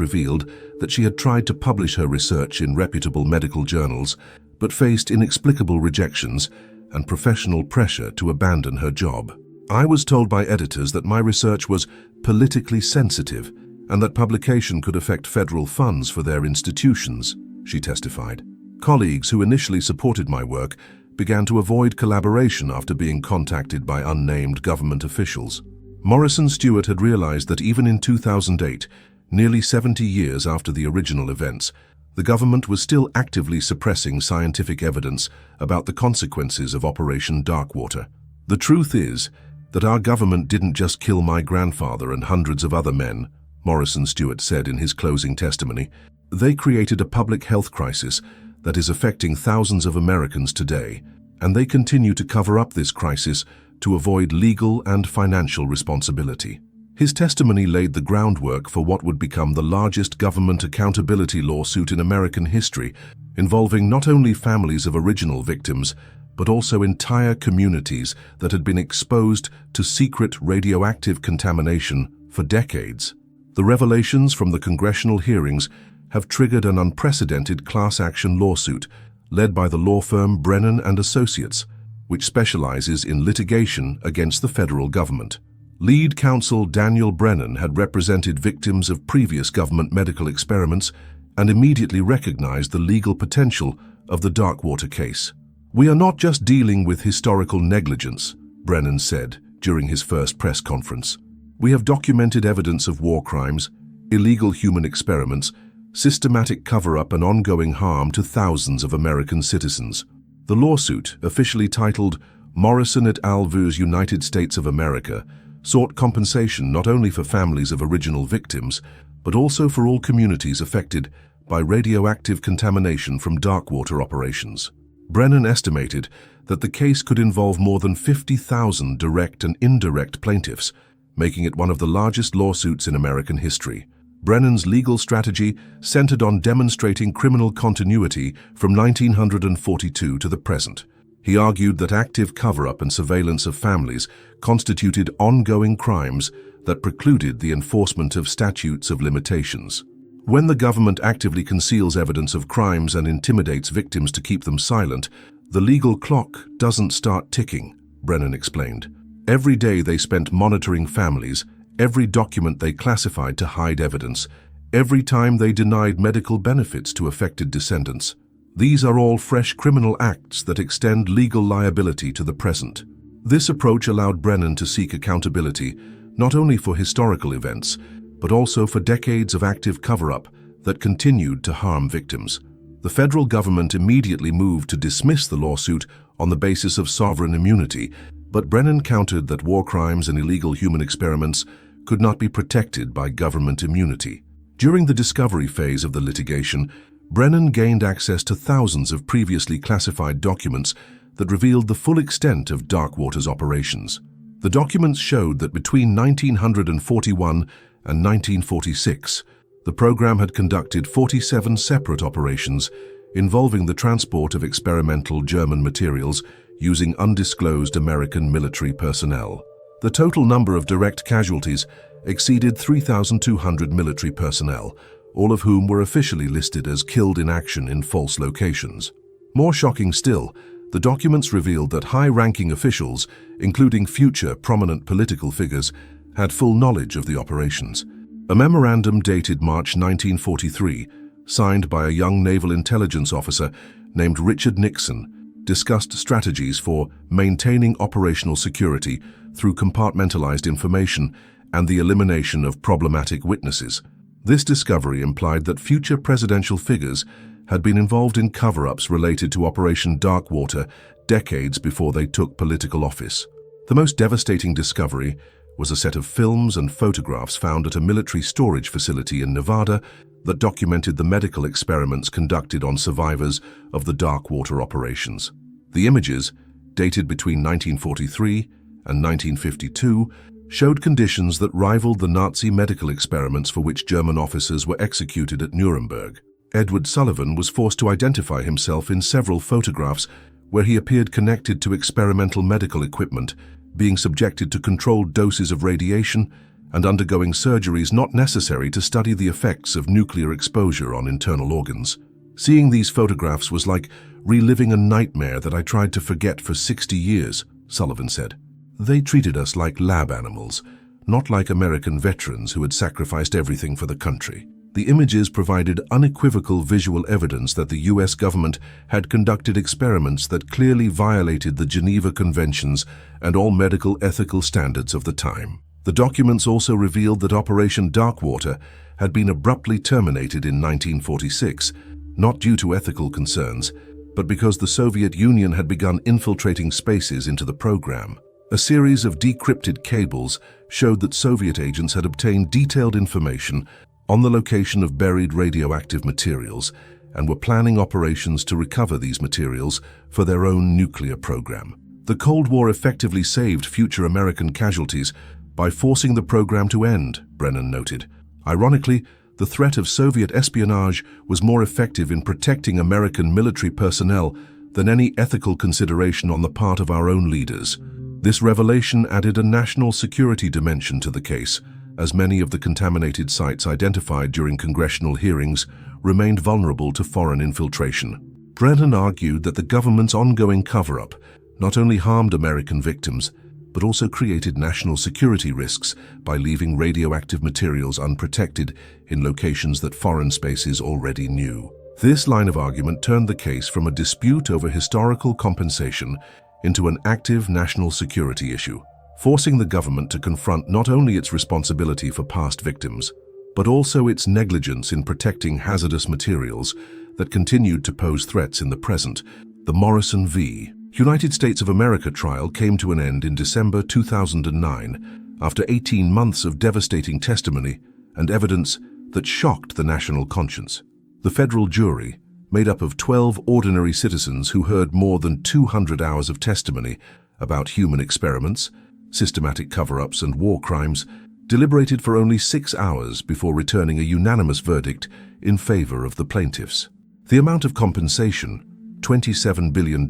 Speaker 1: revealed that she had tried to publish her research in reputable medical journals, but faced inexplicable rejections and professional pressure to abandon her job. "I was told by editors that my research was politically sensitive and that publication could affect federal funds for their institutions," she testified. Colleagues who initially supported my work began to avoid collaboration after being contacted by unnamed government officials. Morrison Stewart had realized that even in 2008, nearly 70 years after the original events, the government was still actively suppressing scientific evidence about the consequences of Operation Darkwater. "The truth is that our government didn't just kill my grandfather and hundreds of other men," Morrison Stewart said in his closing testimony. "They created a public health crisis that is affecting thousands of Americans today, and they continue to cover up this crisis to avoid legal and financial responsibility." His testimony laid the groundwork for what would become the largest government accountability lawsuit in American history, involving not only families of original victims, but also entire communities that had been exposed to secret radioactive contamination for decades. The revelations from the congressional hearings have triggered an unprecedented class action lawsuit led by the law firm Brennan and Associates, which specializes in litigation against the federal government. Lead counsel Daniel Brennan had represented victims of previous government medical experiments and immediately recognized the legal potential of the Darkwater case. "We are not just dealing with historical negligence," Brennan said during his first press conference. "We have documented evidence of war crimes, illegal human experiments, systematic cover-up and ongoing harm to thousands of American citizens." The lawsuit, officially titled Morrison et al. vs. United States of America, sought compensation not only for families of original victims, but also for all communities affected by radioactive contamination from Darkwater operations. Brennan estimated that the case could involve more than 50,000 direct and indirect plaintiffs, making it one of the largest lawsuits in American history. Brennan's legal strategy centered on demonstrating criminal continuity from 1942 to the present. He argued that active cover-up and surveillance of families constituted ongoing crimes that precluded the enforcement of statutes of limitations. "When the government actively conceals evidence of crimes and intimidates victims to keep them silent, the legal clock doesn't start ticking," Brennan explained. "Every day they spent monitoring families, every document they classified to hide evidence, every time they denied medical benefits to affected descendants. These are all fresh criminal acts that extend legal liability to the present." This approach allowed Brennan to seek accountability not only for historical events, but also for decades of active cover-up that continued to harm victims. The federal government immediately moved to dismiss the lawsuit on the basis of sovereign immunity, but Brennan countered that war crimes and illegal human experiments could not be protected by government immunity. During the discovery phase of the litigation, Brennan gained access to thousands of previously classified documents that revealed the full extent of Darkwater's operations. The documents showed that between 1941 and 1946, the program had conducted 47 separate operations involving the transport of experimental German materials using undisclosed American military personnel. The total number of direct casualties exceeded 3,200 military personnel, all of whom were officially listed as killed in action in false locations. More shocking still, the documents revealed that high-ranking officials, including future prominent political figures, had full knowledge of the operations. A memorandum dated March 1943, signed by a young naval intelligence officer named Richard Nixon, discussed strategies for maintaining operational security through compartmentalized information and the elimination of problematic witnesses. This discovery implied that future presidential figures had been involved in cover-ups related to Operation Darkwater decades before they took political office. The most devastating discovery was a set of films and photographs found at a military storage facility in Nevada that documented the medical experiments conducted on survivors of the dark water operations. The images, dated between 1943 and 1952, showed conditions that rivaled the Nazi medical experiments for which German officers were executed at Nuremberg. Edward Sullivan was forced to identify himself in several photographs where he appeared connected to experimental medical equipment, being subjected to controlled doses of radiation and undergoing surgeries not necessary to study the effects of nuclear exposure on internal organs. Seeing these photographs was like reliving a nightmare that I tried to forget for 60 years, Sullivan said. They treated us like lab animals, not like American veterans who had sacrificed everything for the country. The images provided unequivocal visual evidence that the US government had conducted experiments that clearly violated the Geneva Conventions and all medical ethical standards of the time. The documents also revealed that Operation Darkwater had been abruptly terminated in 1946, not due to ethical concerns, but because the Soviet Union had begun infiltrating spaces into the program. A series of decrypted cables showed that Soviet agents had obtained detailed information on the location of buried radioactive materials and were planning operations to recover these materials for their own nuclear program. The Cold War effectively saved future American casualties by forcing the program to end, Brennan noted. Ironically, the threat of Soviet espionage was more effective in protecting American military personnel than any ethical consideration on the part of our own leaders. This revelation added a national security dimension to the case, as many of the contaminated sites identified during congressional hearings remained vulnerable to foreign infiltration. Brennan argued that the government's ongoing cover-up not only harmed American victims, but also created national security risks by leaving radioactive materials unprotected in locations that foreign spaces already knew. This line of argument turned the case from a dispute over historical compensation into an active national security issue, forcing the government to confront not only its responsibility for past victims, but also its negligence in protecting hazardous materials that continued to pose threats in the present. The Morrison v. United States of America trial came to an end in December 2009 after 18 months of devastating testimony and evidence that shocked the national conscience. The federal jury, made up of 12 ordinary citizens who heard more than 200 hours of testimony about human experiments, systematic cover-ups and war crimes, deliberated for only 6 hours before returning a unanimous verdict in favor of the plaintiffs. The amount of compensation, $27 billion,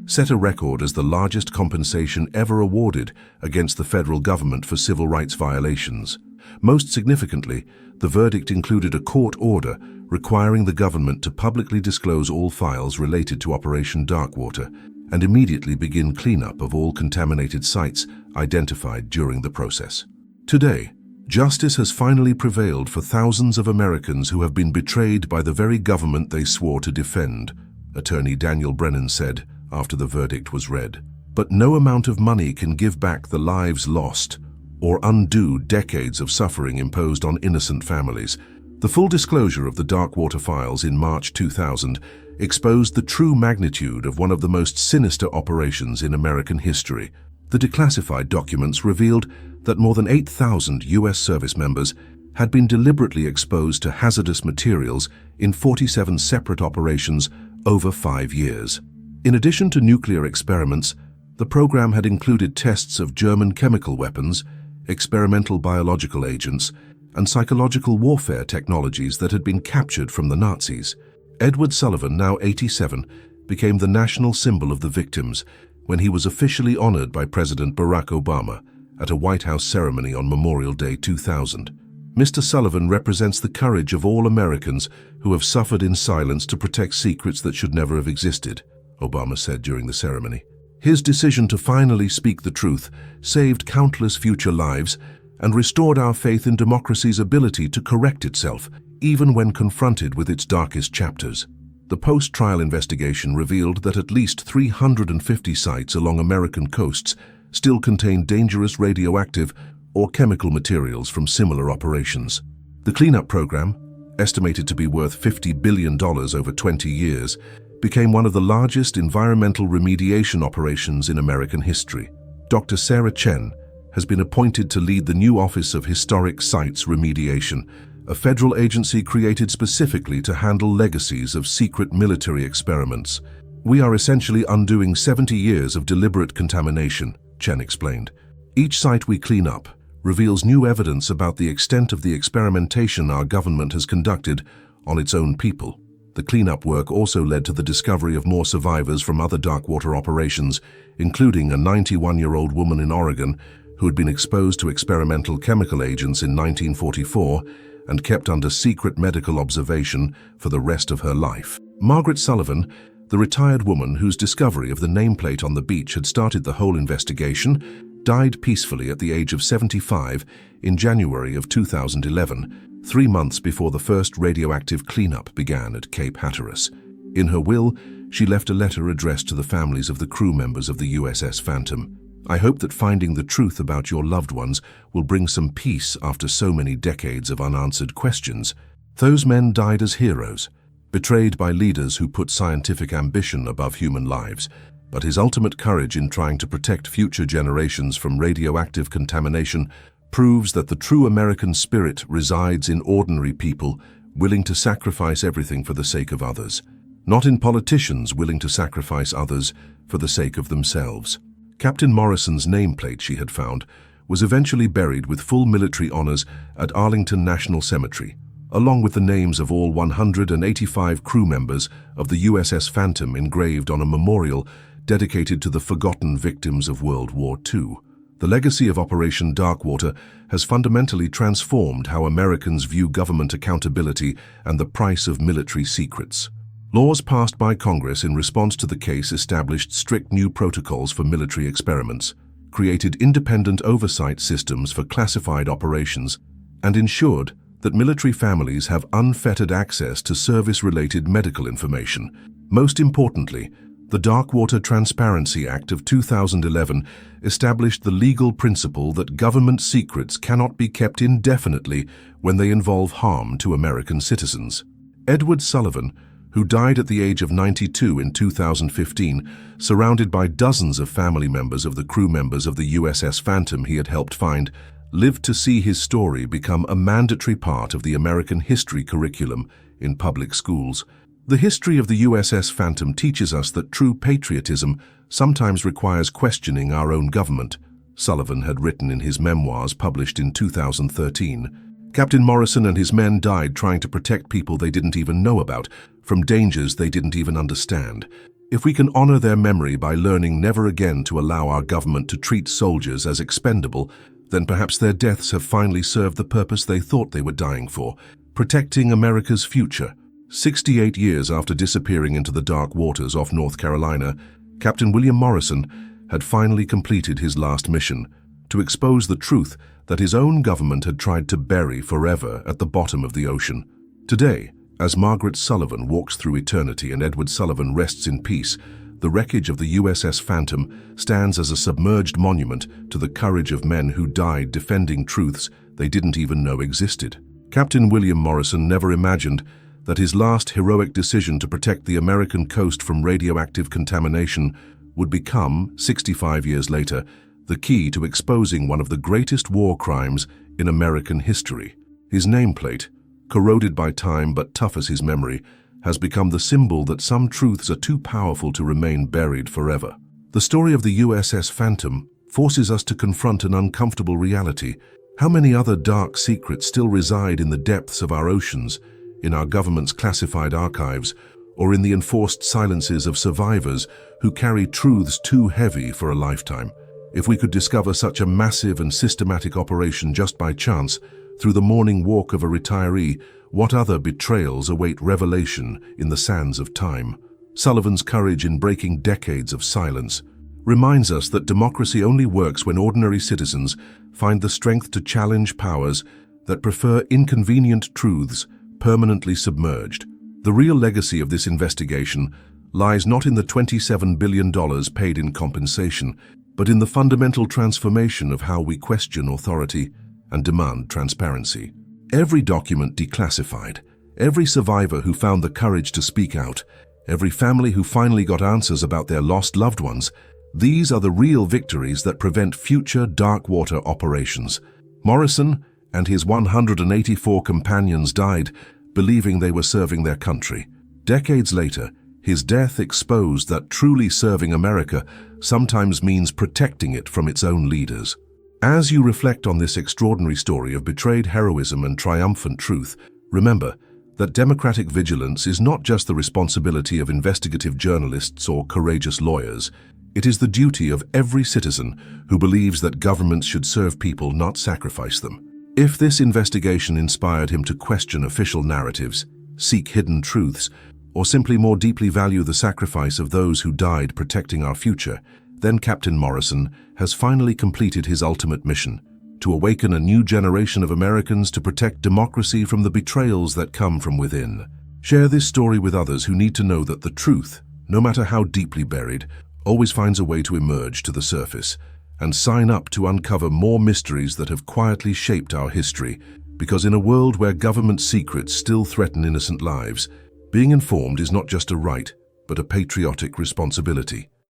Speaker 1: set a record as the largest compensation ever awarded against the federal government for civil rights violations. Most significantly, the verdict included a court order requiring the government to publicly disclose all files related to Operation Darkwater and immediately begin cleanup of all contaminated sites identified during the process. Today, justice has finally prevailed for thousands of Americans who have been betrayed by the very government they swore to defend, Attorney Daniel Brennan said after the verdict was read. But no amount of money can give back the lives lost or undo decades of suffering imposed on innocent families. The full disclosure of the Darkwater files in March 2000 exposed the true magnitude of one of the most sinister operations in American history. The declassified documents revealed that more than 8,000 US service members had been deliberately exposed to hazardous materials in 47 separate operations over 5 years. In addition to nuclear experiments, the program had included tests of German chemical weapons, experimental biological agents, and psychological warfare technologies that had been captured from the Nazis. Edward Sullivan, now 87, became the national symbol of the victims when he was officially honored by President Barack Obama at a White House ceremony on Memorial Day 2000. Mr. Sullivan represents the courage of all Americans who have suffered in silence to protect secrets that should never have existed, Obama said during the ceremony. His decision to finally speak the truth saved countless future lives and restored our faith in democracy's ability to correct itself, even when confronted with its darkest chapters. The post-trial investigation revealed that at least 350 sites along American coasts still contain dangerous radioactive or chemical materials from similar operations. The cleanup program, estimated to be worth $50 billion over 20 years, became one of the largest environmental remediation operations in American history. Dr. Sarah Chen has been appointed to lead the new Office of Historic Sites Remediation, a federal agency created specifically to handle legacies of secret military experiments. We are essentially undoing 70 years of deliberate contamination, Chen explained. Each site we clean up reveals new evidence about the extent of the experimentation our government has conducted on its own people. The cleanup work also led to the discovery of more survivors from other dark water operations, including a 91-year-old woman in Oregon who had been exposed to experimental chemical agents in 1944 and kept under secret medical observation for the rest of her life. Margaret Sullivan, the retired woman whose discovery of the nameplate on the beach had started the whole investigation, died peacefully at the age of 75 in January of 2011, 3 months before the first radioactive cleanup began at Cape Hatteras. In her will, she left a letter addressed to the families of the crew members of the USS Phantom. I hope that finding the truth about your loved ones will bring some peace after so many decades of unanswered questions. Those men died as heroes, betrayed by leaders who put scientific ambition above human lives, but his ultimate courage in trying to protect future generations from radioactive contamination proves that the true American spirit resides in ordinary people willing to sacrifice everything for the sake of others, not in politicians willing to sacrifice others for the sake of themselves. Captain Morrison's nameplate, she had found, was eventually buried with full military honors at Arlington National Cemetery, along with the names of all 185 crew members of the USS Phantom engraved on a memorial dedicated to the forgotten victims of World War II. The legacy of Operation Darkwater has fundamentally transformed how Americans view government accountability and the price of military secrets. Laws passed by Congress in response to the case established strict new protocols for military experiments, created independent oversight systems for classified operations, and ensured that military families have unfettered access to service-related medical information. Most importantly, the Darkwater Transparency Act of 2011 established the legal principle that government secrets cannot be kept indefinitely when they involve harm to American citizens. Edward Sullivan, who died at the age of 92 in 2015, surrounded by dozens of family members of the crew members of the USS Phantom he had helped find, lived to see his story become a mandatory part of the American history curriculum in public schools. The history of the USS Phantom teaches us that true patriotism sometimes requires questioning our own government, Sullivan had written in his memoirs published in 2013. Captain Morrison and his men died trying to protect people they didn't even know about, from dangers they didn't even understand. If we can honor their memory by learning never again to allow our government to treat soldiers as expendable, then perhaps their deaths have finally served the purpose they thought they were dying for, protecting America's future. 68 years after disappearing into the dark waters off North Carolina, Captain William Morrison had finally completed his last mission, to expose the truth that his own government had tried to bury forever at the bottom of the ocean. Today, as Margaret Sullivan walks through eternity and Edward Sullivan rests in peace, the wreckage of the USS Phantom stands as a submerged monument to the courage of men who died defending truths they didn't even know existed. Captain William Morrison never imagined that his last heroic decision to protect the American coast from radioactive contamination would become, 65 years later, the key to exposing one of the greatest war crimes in American history. His nameplate, corroded by time but tough as his memory, has become the symbol that some truths are too powerful to remain buried forever. The story of the USS Phantom forces us to confront an uncomfortable reality. How many other dark secrets still reside in the depths of our oceans, in our government's classified archives, or in the enforced silences of survivors who carry truths too heavy for a lifetime? If we could discover such a massive and systematic operation just by chance, through the morning walk of a retiree, what other betrayals await revelation in the sands of time? Sullivan's courage in breaking decades of silence reminds us that democracy only works when ordinary citizens find the strength to challenge powers that prefer inconvenient truths permanently submerged. The real legacy of this investigation lies not in the $27 billion paid in compensation, but in the fundamental transformation of how we question authority and demand transparency. Every document declassified, every survivor who found the courage to speak out, every family who finally got answers about their lost loved ones, these are the real victories that prevent future dark water operations. Morrison, and his 184 companions died, believing they were serving their country. Decades later, his death exposed that truly serving America sometimes means protecting it from its own leaders. As you reflect on this extraordinary story of betrayed heroism and triumphant truth, remember that democratic vigilance is not just the responsibility of investigative journalists or courageous lawyers. It is the duty of every citizen who believes that governments should serve people, not sacrifice them. If this investigation inspired him to question official narratives, seek hidden truths, or simply more deeply value the sacrifice of those who died protecting our future, then Captain Morrison has finally completed his ultimate mission: to awaken a new generation of Americans to protect democracy from the betrayals that come from within. Share this story with others who need to know that the truth, no matter how deeply buried, always finds a way to emerge to the surface. And sign up to uncover more mysteries that have quietly shaped our history, because in a world where government secrets still threaten innocent lives, being informed is not just a right, but a patriotic responsibility.